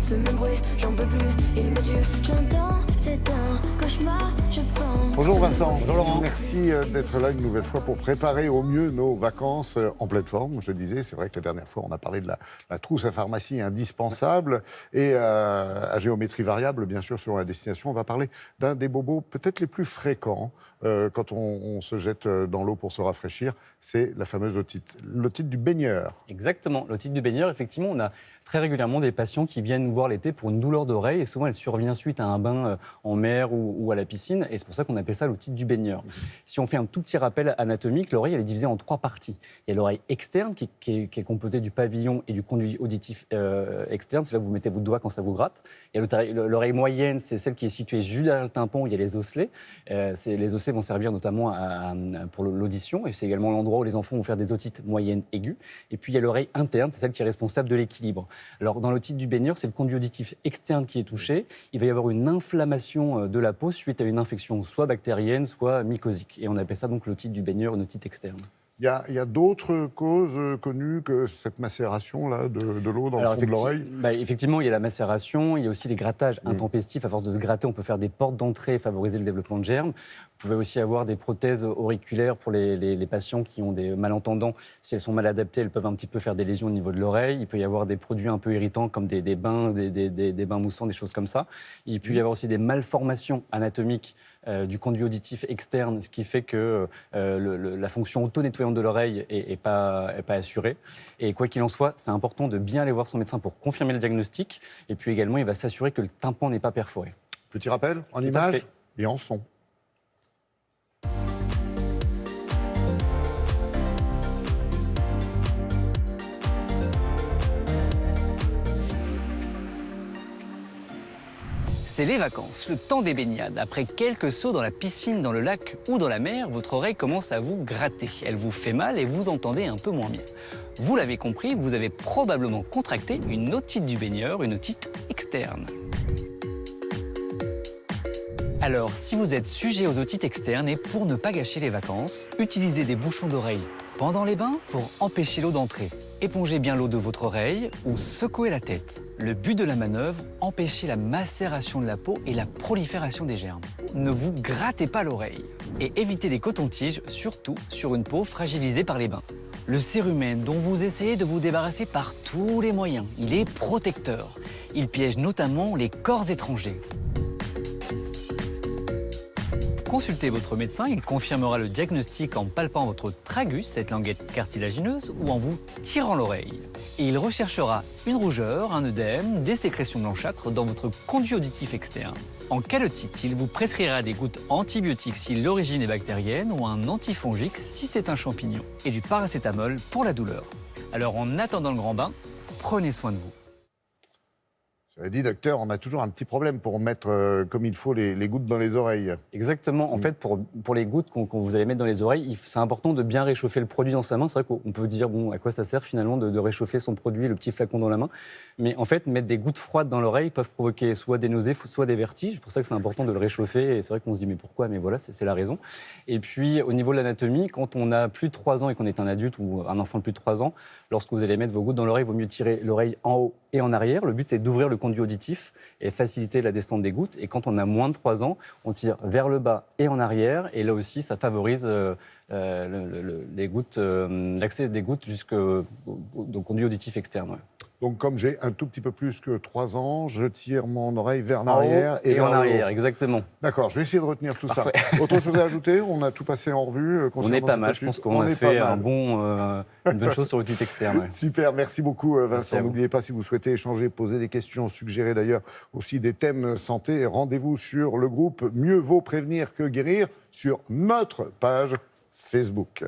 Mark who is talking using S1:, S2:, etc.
S1: Ce même bruit, j'en peux plus, il me tue. J'entends, c'est un cauchemar, je pense.
S2: Bonjour Vincent.
S3: Bonjour Laurent.
S2: Merci d'être là une nouvelle fois pour préparer au mieux nos vacances en pleine forme. Je le disais, c'est vrai que la dernière fois, on a parlé de la trousse à pharmacie indispensable et à géométrie variable, bien sûr, selon la destination. On va parler d'un des bobos peut-être les plus fréquents quand on se jette dans l'eau pour se rafraîchir. C'est la fameuse otite. L'otite du baigneur.
S3: Exactement, l'otite du baigneur, effectivement, on a très régulièrement des patients qui viennent nous voir l'été pour une douleur d'oreille et souvent elle survient suite à un bain en mer ou à la piscine et c'est pour ça qu'on appelle ça l'otite du baigneur. Si on fait un tout petit rappel anatomique, l'oreille elle est divisée en 3 parties. Il y a l'oreille externe qui est composée du pavillon et du conduit auditif externe, c'est là où vous mettez votre doigt quand ça vous gratte. Il y a l'oreille moyenne, c'est celle qui est située juste derrière le tympan où il y a les osselets. Les osselets vont servir notamment pour l'audition et c'est également l'endroit où les enfants vont faire des otites moyennes aiguës. Et puis il y a l'oreille interne, c'est celle qui est responsable de l'équilibre. Alors, dans l'otite du baigneur, c'est le conduit auditif externe qui est touché. Il va y avoir une inflammation de la peau suite à une infection soit bactérienne, soit mycosique. Et on appelle ça donc l'otite du baigneur, une otite externe.
S2: Il y a d'autres causes connues que cette macération-là de l'eau dans le fond de l'oreille?
S3: Effectivement, il y a la macération, il y a aussi les grattages intempestifs. À force de se gratter, on peut faire des portes d'entrée et favoriser le développement de germes. Vous pouvez aussi avoir des prothèses auriculaires pour les patients qui ont des malentendants. Si elles sont mal adaptées, elles peuvent un petit peu faire des lésions au niveau de l'oreille. Il peut y avoir des produits un peu irritants comme des bains, des bains moussants, des choses comme ça. Il peut y avoir aussi des malformations anatomiques du conduit auditif externe, ce qui fait que la fonction auto-nettoyante de l'oreille n'est pas assurée. Et quoi qu'il en soit, c'est important de bien aller voir son médecin pour confirmer le diagnostic. Et puis également, il va s'assurer que le tympan n'est pas perforé.
S2: Petit rappel, en images et en son.
S4: C'est les vacances, le temps des baignades. Après quelques sauts dans la piscine, dans le lac ou dans la mer, votre oreille commence à vous gratter. Elle vous fait mal et vous entendez un peu moins bien. Vous l'avez compris, vous avez probablement contracté une otite du baigneur, une otite externe. Alors, si vous êtes sujet aux otites externes et pour ne pas gâcher les vacances, utilisez des bouchons d'oreille pendant les bains pour empêcher l'eau d'entrer. Épongez bien l'eau de votre oreille ou secouez la tête. Le but de la manœuvre, empêcher la macération de la peau et la prolifération des germes. Ne vous grattez pas l'oreille et évitez les cotons-tiges, surtout sur une peau fragilisée par les bains. Le cérumen dont vous essayez de vous débarrasser par tous les moyens, il est protecteur. Il piège notamment les corps étrangers. Consultez votre médecin, il confirmera le diagnostic en palpant votre tragus, cette languette cartilagineuse, ou en vous tirant l'oreille. Et il recherchera une rougeur, un œdème, des sécrétions blanchâtres dans votre conduit auditif externe. En cas d'otite, il vous prescrira des gouttes antibiotiques si l'origine est bactérienne ou un antifongique si c'est un champignon, et du paracétamol pour la douleur. Alors en attendant le grand bain, prenez soin de vous.
S2: J'avais dit, docteur, on a toujours un petit problème pour mettre comme il faut les gouttes dans les oreilles.
S3: Exactement. En fait, pour les gouttes qu'on vous allez mettre dans les oreilles, c'est important de bien réchauffer le produit dans sa main. C'est vrai qu'on peut dire, bon, à quoi ça sert finalement de réchauffer son produit, le petit flacon dans la main. Mais en fait, mettre des gouttes froides dans l'oreille peuvent provoquer soit des nausées, soit des vertiges. C'est pour ça que c'est important de le réchauffer. Et c'est vrai qu'on se dit, mais pourquoi? Mais voilà, c'est la raison. Et puis, au niveau de l'anatomie, quand on a plus de 3 ans et qu'on est un adulte ou un enfant de plus de 3 ans, lorsque vous allez mettre vos gouttes dans l'oreille, il vaut mieux tirer l'oreille en haut et en arrière. Le but, c'est d'ouvrir le conduit auditif et faciliter la descente des gouttes. Et quand on a moins de 3 ans, on tire vers le bas et en arrière. Et là aussi, ça favorise les gouttes, l'accès des gouttes jusqu'au conduit auditif externe. Ouais.
S2: Donc, comme j'ai un tout petit peu plus que 3 ans, je tire mon oreille vers l'arrière
S3: et en arrière, exactement.
S2: D'accord, je vais essayer de retenir tout
S3: Parfait.
S2: ça. Autre chose à ajouter? On a tout passé en revue.
S3: On est pas mal, je pense qu'on a fait une bonne chose sur l'otite externe. Ouais.
S2: Super, merci beaucoup Vincent. N'oubliez pas, si vous souhaitez échanger, poser des questions, suggérer d'ailleurs aussi des thèmes santé, rendez-vous sur le groupe Mieux vaut prévenir que guérir sur notre page Facebook.